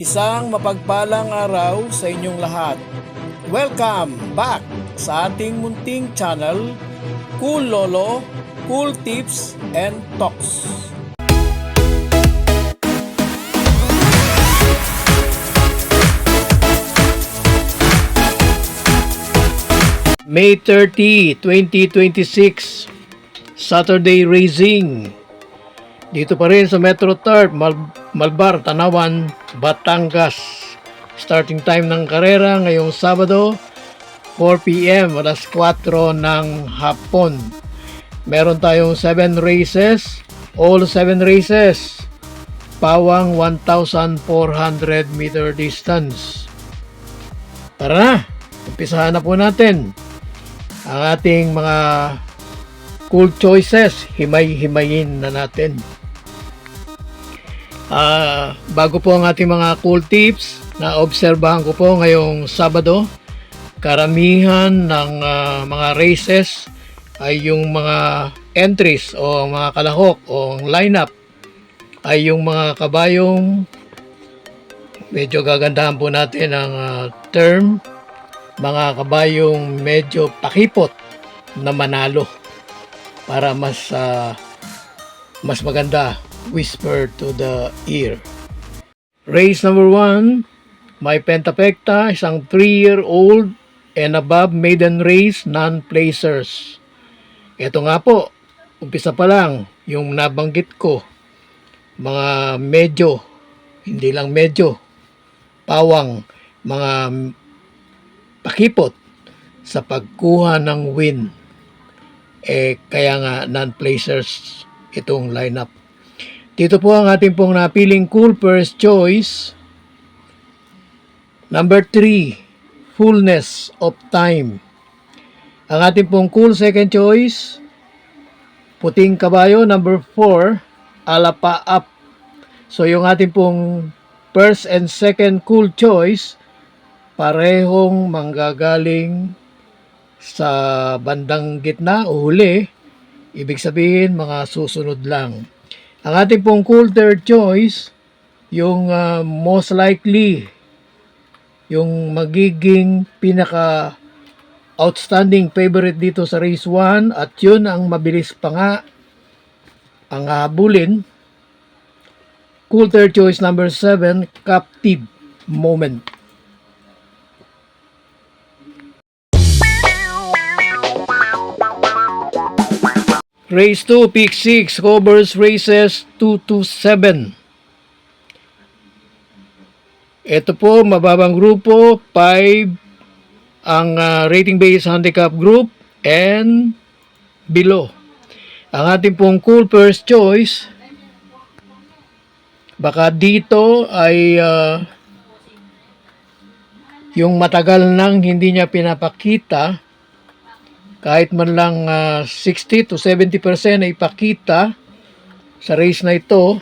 Isang mapagpalang araw sa inyong lahat. Welcome back sa ating munting channel, Cool Lolo, Cool Tips and Talks. May 30, 2026, Saturday Racing. Dito pa rin sa Metro Turf, Malbar, Tanawan, Batangas. Starting time ng karera ngayong Sabado, 4 p.m. alas 4 ng hapon. Meron tayong 7 races, all 7 races, pawang 1,400 meter distance. Tara na, umpisahan na po natin ang ating mga cool choices. Himay-himayin na natin. Bago po ang ating mga cool tips, na obserbahan ko po ngayong Sabado, karamihan ng mga races ay yung mga entries o mga kalahok o lineup ay yung mga kabayong medyo gagandahan po natin ang term, mga kabayong medyo pakipot na manalo para mas maganda, whisper to the ear. Race number 1, may Pentapecta, isang 3-year-old and above maiden race, non-placers. Ito nga po, umpisa pa lang, yung nabanggit ko, mga medyo, hindi lang medyo, pawang, mga pakipot sa pagkuha ng win. Kaya nga non-placers itong lineup. Dito po ang ating pong napiling cool first choice. Number 3, Fullness of Time. Ang ating pong cool second choice, puting kabayo, number 4, Alapa Up. So yung ating pong first and second cool choice, parehong manggagaling sa bandang gitna o huli, ibig sabihin mga susunod lang. Ang ating pong cool third choice, yung most likely, yung magiging pinaka outstanding favorite dito sa race 1 at yun ang mabilis pa nga ang habulin. Cool third choice number 7, Captive Moment. Race 2, Pick 6, covers races 2 to 7. Ito po, mababang grupo, 5 ang rating based handicap group and below. Ang ating pong cool first choice, baka dito ay yung matagal nang hindi niya pinapakita, kahit man lang 60 to 70% na ipakita sa race na ito.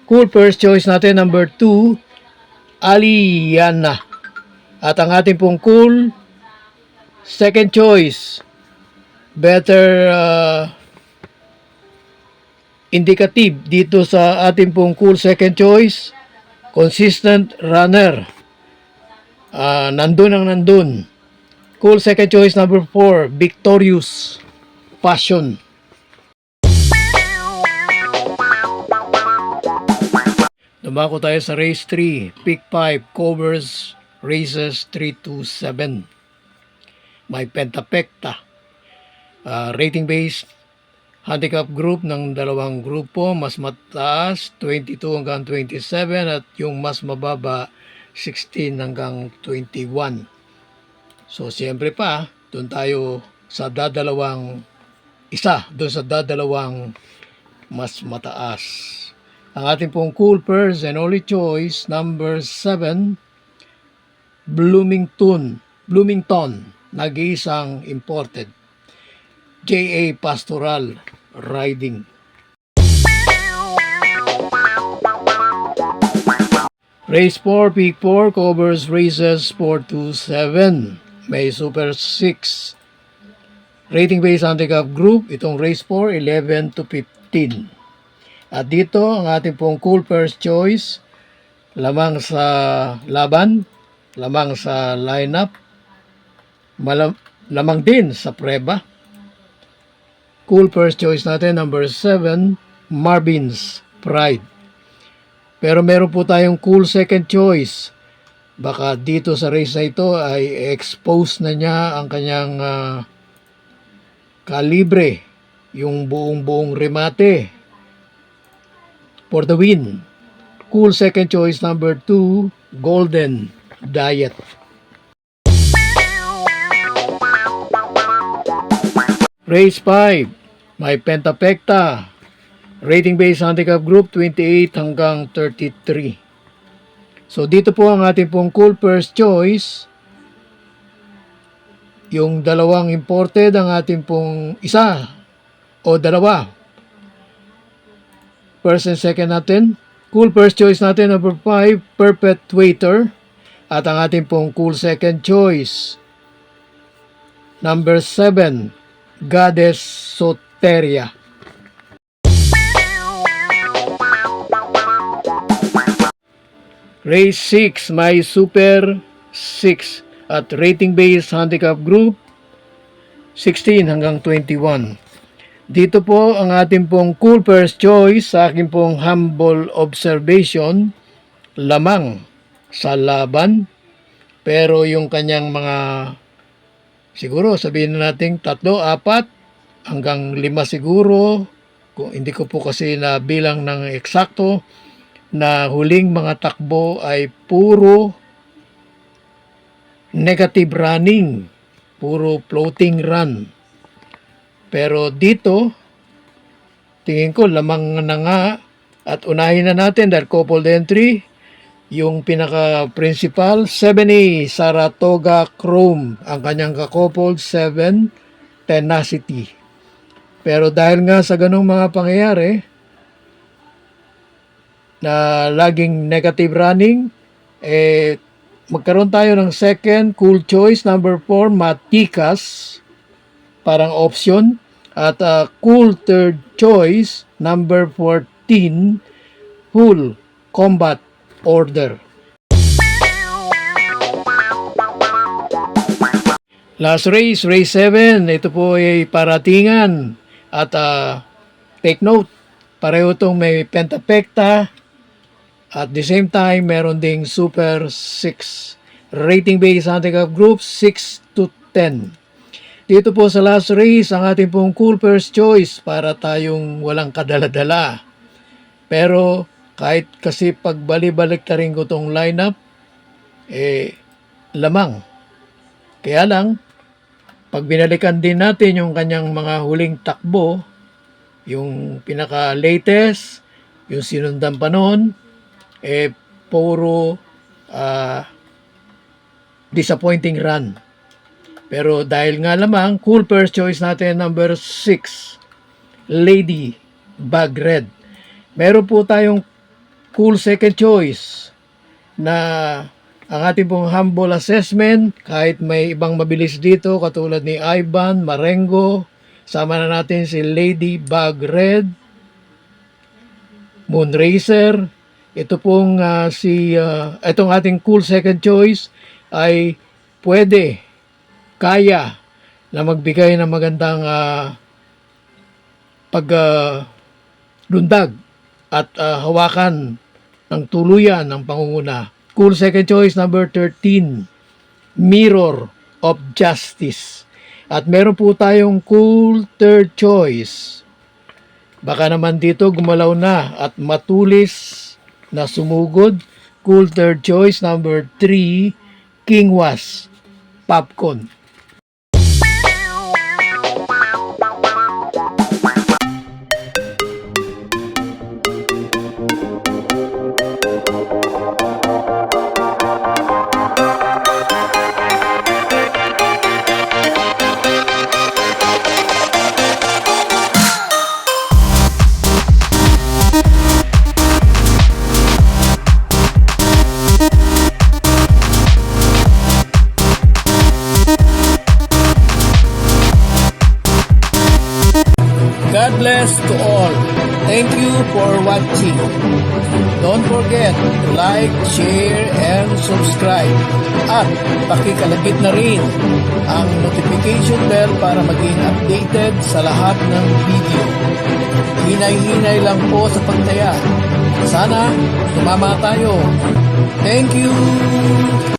Cool first choice natin, number 2, Aliana. At ang ating pong cool second choice, better indicative dito sa ating pong cool second choice, consistent runner. Nandun ang nandun. Cool second choice number 4, Victorious Passion. Dumako tayo sa race 3, Pick 5, covers races 3 to 7. May Pentapecta. Rating based handicap group ng dalawang grupo, mas mataas 22 hanggang 27 at yung mas mababa 16 hanggang 21. So, siyempre pa, doon tayo sa dadalawang mas mataas. Ang ating pong cool first and only choice, number 7, Bloomington, nag-iisang imported. J.A. Pastoral Riding. Race 4, Pick 4, covers races 4 to 7. May Super 6 rating based handicap group. Itong race 4, 11 to 15. At dito, ang ating pong cool first choice, lamang sa laban, lamang sa lineup, lamang din sa preba. Cool first choice natin, number 7, Marvin's Pride. Pero meron po tayong cool second choice. Baka dito sa race na ito ay expose na niya ang kanyang kalibre, yung buong remate for the win. Cool second choice, number 2, Golden Diet. Race 5, may Pentapecta. Rating based handicap group 28 hanggang 33. So dito po ang ating pong cool first choice. Yung dalawang imported, ang ating pong isa o dalawa. First and second natin. Cool first choice natin, number 5, Perpetuator. At ang ating pong cool second choice, number 7, Goddess Soteria. Race 6, may Super 6 at rating based handicap group 16 hanggang 21. Dito po ang ating pong cool first choice, sa aking pong humble observation, lamang sa laban, pero yung kanyang mga, siguro sabihin na natin 3, 4 hanggang 5 siguro, kung hindi ko po kasi na bilang ng eksakto, na huling mga takbo ay puro negative running, puro floating run. Pero dito, tingin ko lamang na nga, at unahin na natin dahil coupled entry, yung pinaka-principal, 7A Saratoga Chrome, ang kanyang ka-coupled 7 Tenacity. Pero dahil nga sa ganung mga pangyayari, na laging negative running, magkaroon tayo ng second cool choice, number 4, Matikas, parang option, at cool third choice, number 14, Full Combat Order. Last race, race 7. Ito po ay paratingan. At take note, pareho itong may Pentapecta. At the same time, meron ding Super 6. Rating based handicap group 6 to 10. Dito po sa last race, ang ating pong cool first choice para tayong walang kadala-dala. Pero kahit kasi pagbali-balik ta rin ko itong lineup, lamang. Kaya lang, pag binalikan din natin yung kanyang mga huling takbo, yung pinaka-latest, yung sinundan pa noon, puro disappointing run. Pero dahil nga lamang, cool first choice natin, number 6, Lady Bag Red. Meron po tayong cool second choice na ang ating pong humble assessment, kahit may ibang mabilis dito katulad ni Ivan Marengo, sama na natin si Lady Bag Red, Moonracer. Ito pong itong ating cool second choice ay pwede, kaya na magbigay ng magandang paglundag at hawakan ng tuluyan ng pangunguna. Cool second choice, number 13, Mirror of Justice. At meron po tayong cool third choice. Baka naman dito gumalaw na at matulis na sumugod. Cool third choice, number 3, King Was Popcorn. God bless to all. Thank you for watching. Don't forget to like, share, and subscribe. At pakikalagit na rin ang notification bell para maging updated sa lahat ng video. Hinay-hinay lang po sa pagtaya. Sana tumama tayo. Thank you!